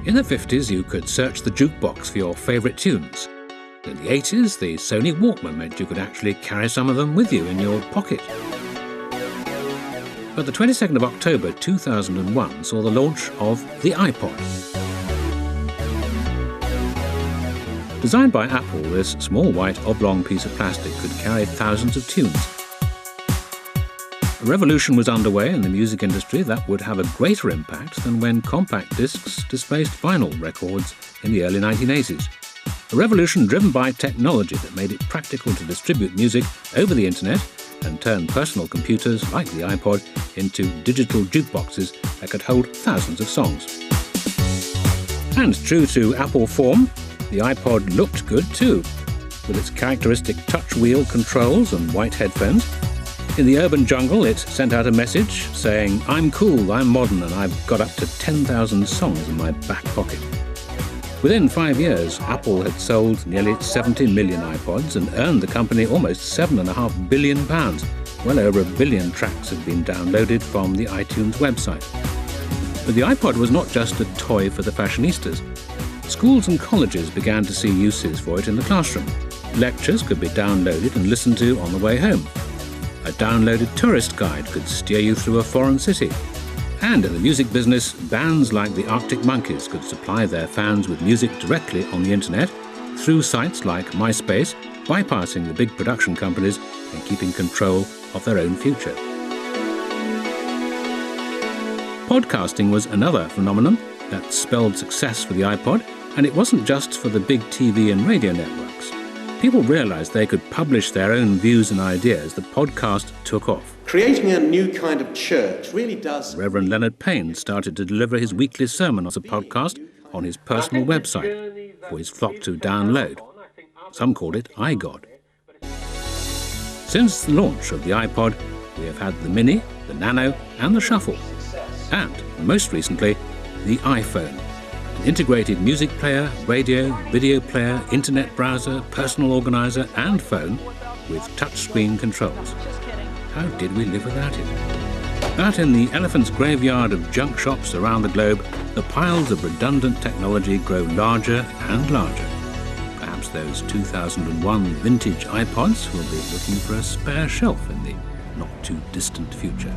In the 50s, you could search the jukebox for your favourite tunes. In the 80s, the Sony Walkman meant you could actually carry some of them with you in your pocket. But the 22nd of October 2001 saw the launch of the iPod. Designed by Apple, this small white oblong piece of plastic could carry thousands of tunes. A revolution was underway in the music industry that would have a greater impact than when compact discs displaced vinyl records in the early 1980s. A revolution driven by technology that made it practical to distribute music over the internet and turn personal computers like the iPod into digital jukeboxes that could hold thousands of songs. And true to Apple form, the iPod looked good too, with its characteristic touch wheel controls and white headphones. In the urban jungle, it sent out a message saying, "I'm cool, I'm modern, and I've got up to 10,000 songs in my back pocket." Within 5 years, Apple had sold nearly 70 million iPods and earned the company almost £7.5 billion. Well over 1 billion tracks had been downloaded from the iTunes website. But the iPod was not just a toy for the fashionistas. Schools and colleges began to see uses for it in the classroom. Lectures could be downloaded and listened to on the way home. A downloaded tourist guide could steer you through a foreign city. And in the music business, bands like the Arctic Monkeys could supply their fans with music directly on the internet through sites like MySpace, bypassing the big production companies and keeping control of their own future. Podcasting was another phenomenon that spelled success for the iPod, and it wasn't just for the big TV and radio networks. People realized they could publish their own views and ideas. The podcast took off. Creating a new kind of church really does... Reverend Leonard Payne started to deliver his weekly sermon as a podcast on his personal website for his flock to download. Some called it iGod. Since the launch of the iPod, we have had the Mini, the Nano and the Shuffle. And, most recently, the iPhone. An integrated music player, radio, video player, internet browser, personal organizer and phone with touchscreen controls. How did we live without it? Out in the elephant's graveyard of junk shops around the globe, the piles of redundant technology grow larger and larger. Perhaps those 2001 vintage iPods will be looking for a spare shelf in the not-too-distant future.